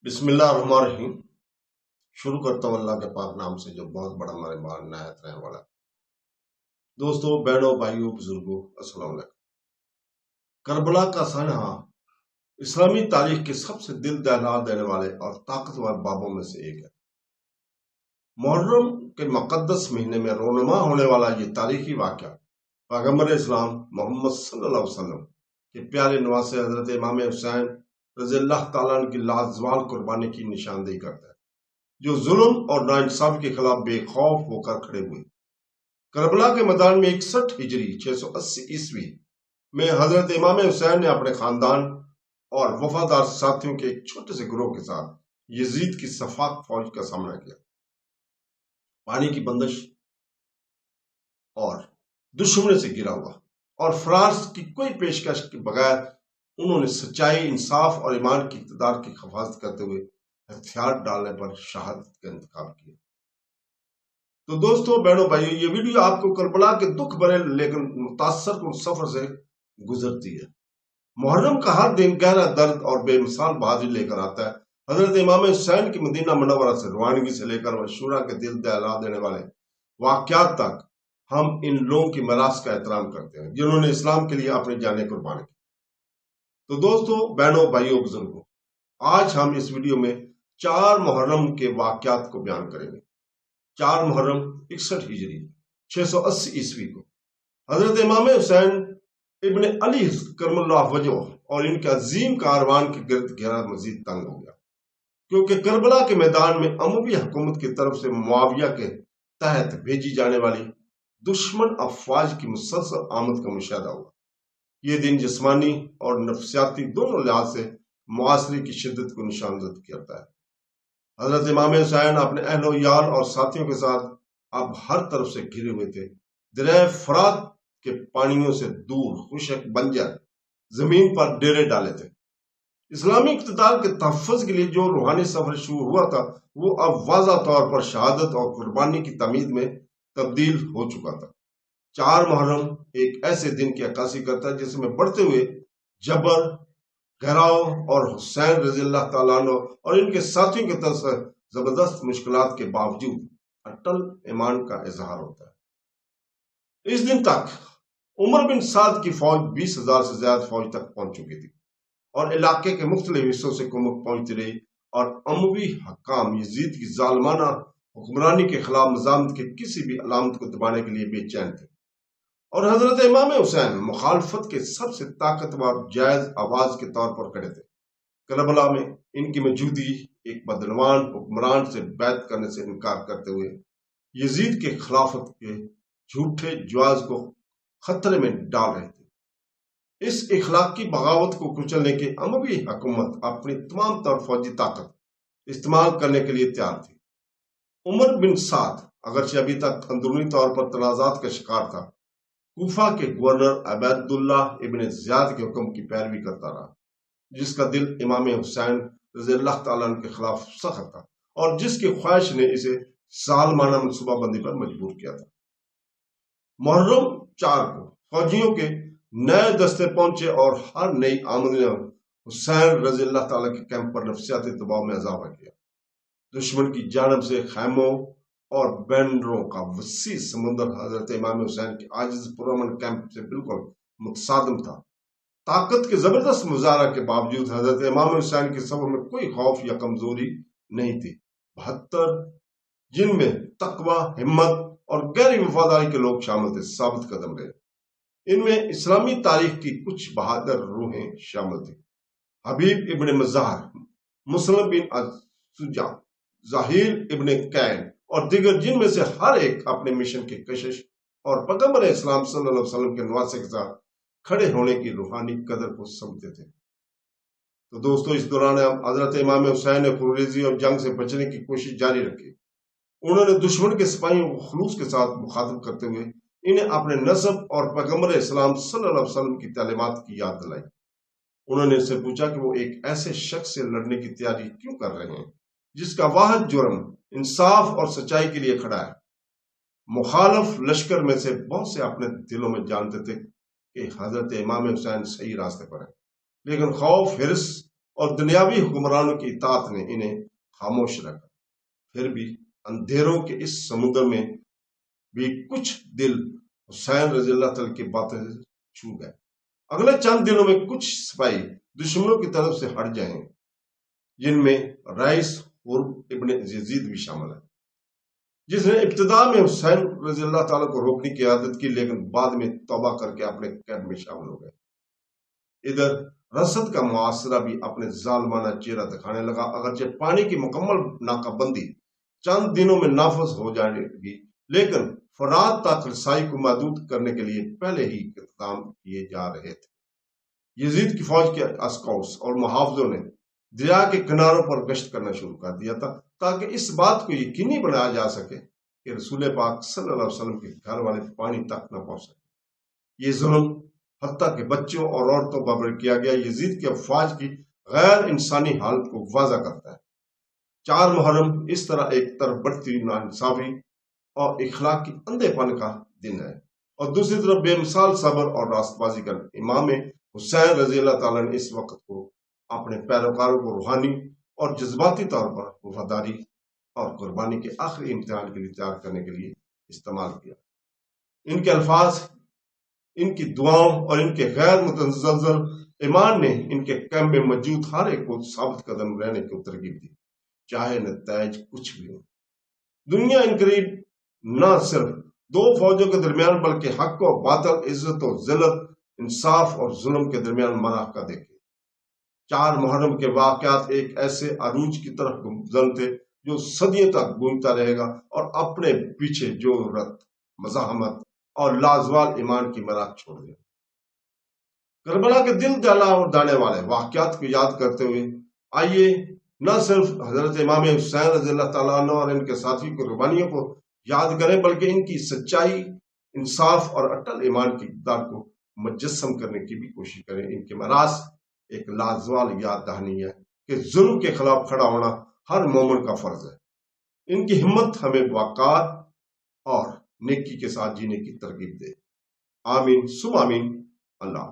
بسم اللہ الرحمن الرحیم۔ شروع کرتا ہوں اللہ کے پاک نام سے جو بہت بڑا ہمارے بار نہایت رہنے والا ہے۔ دوستو، بہنوں، بھائیوں، بزرگوں، السلام علیکم۔ کربلا کا سانحہ اسلامی تاریخ کے سب سے دل دہلا دینے والے اور طاقتور بابوں میں سے ایک ہے۔ محرم کے مقدس مہینے میں رونما ہونے والا یہ تاریخی واقعہ پیغمبر اسلام محمد صلی اللہ علیہ وسلم کے پیارے نواسے حضرت امام حسین رضی اللہ تعالیٰ عنہ کی لازوال قربانی کی نشاندہی کرتا ہے، جو ظلم اور ناانصافی کے خلاف بے خوف ہو کر کھڑے ہوئے۔ کربلا کے میدان میں 61 ہجری 680 عیسوی میں حضرت امام حسین نے اپنے خاندان اور وفادار ساتھیوں کے ایک چھوٹے سے گروہ کے ساتھ یزید کی صفاق فوج کا سامنا کیا۔ پانی کی بندش اور دشمنی سے گرا ہوا اور فرار کی کوئی پیشکش کے بغیر انہوں نے سچائی، انصاف اور ایمان کی اقتدار کی حفاظت کرتے ہوئے ہتھیار ڈالنے پر شہادت کا انتخاب کیا۔ تو دوستو، بہنوں، بھائیوں، یہ ویڈیو آپ کو کربلا کے دکھ بھرے لیکن متاثر کن سفر سے گزرتی ہے۔ محرم کا ہر دن گہرا درد اور بے مثال بہادری لے کر آتا ہے۔ حضرت امام حسین کی مدینہ منورہ سے روانگی سے لے کر مشورہ کے دل دہلا دینے والے واقعات تک ہم ان لوگوں کی میراث کا احترام کرتے ہیں جنہوں نے اسلام کے لیے اپنی جانیں قربان کی۔ تو دوستو، بہنوں، بھائیوں، بزرگوں، آج ہم اس ویڈیو میں 4 محرم کے واقعات کو بیان کریں گے۔ 4 محرم 61 ہجری 680 عیسوی کو حضرت امام حسین ابن علی کرم اللہ وجہ اور ان کے عظیم کاروان کے گرد گھیرا مزید تنگ ہو گیا، کیونکہ کربلا کے میدان میں اموی حکومت کی طرف سے معاویہ کے تحت بھیجی جانے والی دشمن افواج کی مسلسل آمد کا مشاہدہ ہوا۔ یہ دن جسمانی اور نفسیاتی دونوں لحاظ سے معاشرے کی شدت کو نشاندہی کرتا ہے۔ حضرت امام حسین اپنے اہل و یار اور ساتھیوں کے ساتھ اب ہر طرف سے گھرے ہوئے تھے۔ دریائے فرات کے پانیوں سے دور خشک بنجر زمین پر ڈیرے ڈالے تھے۔ اسلامی اقتدار کے تحفظ کے لیے جو روحانی سفر شروع ہوا تھا وہ اب واضح طور پر شہادت اور قربانی کی تمید میں تبدیل ہو چکا تھا۔ 4 محرم ایک ایسے دن کی عکاسی کرتا ہے جس میں بڑھتے ہوئے جبر، گھیراؤ اور حسین رضی اللہ تعالیٰ عنہ اور ان کے ساتھیوں کی طرف سے زبردست مشکلات کے باوجود اٹل ایمان کا اظہار ہوتا ہے۔ اس دن تک عمر بن سعد کی فوج 20,000 سے زیادہ فوج تک پہنچ چکی تھی اور علاقے کے مختلف حصوں سے کمک پہنچتی رہی، اور اموی حکام یزید کی ظالمانہ حکمرانی کے خلاف مزاحمت کے کسی بھی علامت کو دبانے کے لیے بے چین تھے، اور حضرت امام حسین مخالفت کے سب سے طاقتور جائز آواز کے طور پر کھڑے تھے۔ کربلا میں ان کی موجودگی ایک بدعنوان حکمران سے بیعت کرنے سے انکار کرتے ہوئے یزید کے خلافت کے جھوٹے جواز کو خطرے میں ڈال رہے تھے۔ اس اخلاقی بغاوت کو کچلنے کے اموی حکومت اپنی تمام تر فوجی طاقت استعمال کرنے کے لیے تیار تھی۔ عمر بن سعد اگرچہ ابھی تک اندرونی طور پر تنازعات کا شکار تھا، کوفہ کے گورنر عبید اللہ ابن زیاد کے حکم کی پیروی کرتا رہا، جس کا دل امام حسین رضی اللہ تعالیٰ عنہ کے خلاف سخت تھا اور جس کی خواہش نے اسے ظالمانہ منصوبہ بندی پر مجبور کیا تھا۔ محرم 4 کو فوجیوں کے نئے دستے پہنچے اور ہر نئی آمد نے حسین رضی اللہ تعالیٰ کے کیمپ پر نفسیاتی دباؤ میں اضافہ کیا۔ دشمن کی جانب سے خیموں اور بینروں کا وسیع سمندر حضرت امام حسین کے عاجز پرامن کیمپ سے بالکل متصادم تھا۔ طاقت کے زبردست مظاہرہ کے باوجود حضرت امام حسین کے صفوں میں کوئی خوف یا کمزوری نہیں تھی۔ 72 جن میں تقوی، ہمت اور گہری وفاداری کے لوگ شامل تھے ثابت قدم رہے۔ ان میں اسلامی تاریخ کی کچھ بہادر روحیں شامل تھیں: حبیب ابن مظاہر، مسلم بن الشجاع، ظاہر ابن کین اور دیگر، جن میں سے ہر ایک اپنے مشن کی کشش اور پیغمبر اسلام صلی اللہ علیہ وسلم کے نواسے کے ساتھ کھڑے ہونے کی روحانی قدر کو سمجھتے تھے۔ تو دوستو، اس دوران حضرت امام حسین نے خونریزی اور جنگ سے بچنے کی کوشش جاری رکھی۔ انہوں نے دشمن کے سپاہیوں کو خلوص کے ساتھ مخاطب کرتے ہوئے انہیں اپنے نسب اور پیغمبر اسلام صلی اللہ علیہ وسلم کی تعلیمات کی یاد دلائی۔ انہوں نے ان سے پوچھا کہ وہ ایک ایسے شخص سے لڑنے کی تیاری کیوں کر رہے ہیں جس کا واحد جرم انصاف اور سچائی کے لیے کھڑا ہے۔ مخالف لشکر میں سے بہت سے اپنے دلوں میں جانتے تھے کہ حضرت امام حسین صحیح راستے پر ہیں، لیکن خوف، حرص اور دنیاوی حکمرانوں کی اطاعت نے انہیں خاموش رکھا۔ پھر بھی اندھیروں کے اس سمندر میں بھی کچھ دل حسین رضی اللہ تعالی کی باتیں چھو گئے۔ اگلے چند دنوں میں کچھ سپاہی دشمنوں کی طرف سے ہٹ جائیں، جن میں رئیس ابن یزید بھی شامل ہے، جس نے ابتدا میں حسین رضی اللہ تعالیٰ کو روکنے کی عادت کی، لیکن بعد میں توبہ کر کے اپنے کیمپ میں شامل ہو گئے۔ ادھر رسد کا معاشرہ بھی اپنے ظالمانہ چہرہ دکھانے لگا۔ اگرچہ پانی کی مکمل ناکہ بندی چند دنوں میں نافذ ہو جائے گی، لیکن فرات تک رسائی کو محدود کرنے کے لیے پہلے ہی اقدام کیے جا رہے تھے۔ یزید کی فوج کے اسکاؤٹس اور محافظوں نے دریا کے کناروں پر گشت کرنا شروع کر دیا تھا، تاکہ اس بات کو یقینی بنایا جا سکے کہ رسول پاک صلی اللہ علیہ وسلم کے گھر والے پانی تک نہ پہنچ سکے۔ یہ ظلم حتیٰ کہ بچوں اور عورتوں پر کیا گیا یزید کی افواج کی غیر انسانی حالت کو واضح کرتا ہے۔ 4 محرم اس طرح ایک طرف بڑھتی ناانصافی اور اخلاق کی اندھے پن کا دن ہے، اور دوسری طرف بے مثال صبر اور راست بازی کا امام حسین رضی اللہ تعالیٰ نے اس وقت کو اپنے پیروکاروں کو روحانی اور جذباتی طور پر وفاداری اور قربانی کے آخری امتحان کے لیے تیار کرنے کے لیے استعمال کیا۔ ان کے الفاظ، ان کی دعاؤں اور ان کے غیر متزلزل ایمان نے ان کے کیمپ میں موجود ہر ایک کو ثابت قدم رہنے کی ترغیب دی، چاہے نتائج کچھ بھی ہو۔ دنیا ان قریب نہ صرف 2 فوجوں کے درمیان بلکہ حق و باطل، عزت و ذلت، انصاف اور ظلم کے درمیان مناخ کا دیکھے۔ 4 محرم کے واقعات ایک ایسے عروج کی طرف گامزن تھے جو صدیوں تک گونجتا رہے گا اور اپنے پیچھے جرأت، مزاحمت اور لازوال ایمان کی میراث چھوڑ دے۔ کربلا کے دل دہلانے والے واقعات کو یاد کرتے ہوئے آئیے نہ صرف حضرت امام حسین رضی اللہ تعالیٰ عنہ اور ان کے ساتھی قربانیوں کو یاد کریں، بلکہ ان کی سچائی، انصاف اور اٹل ایمان کی اقدار کو مجسم کرنے کی بھی کوشش کریں۔ ان کے میراث ایک لازوال یاد دہانی ہے کہ ظلم کے خلاف کھڑا ہونا ہر مومن کا فرض ہے۔ ان کی ہمت ہمیں وقار اور نیکی کے ساتھ جینے کی ترغیب دے۔ آمین ثم آمین۔ اللہ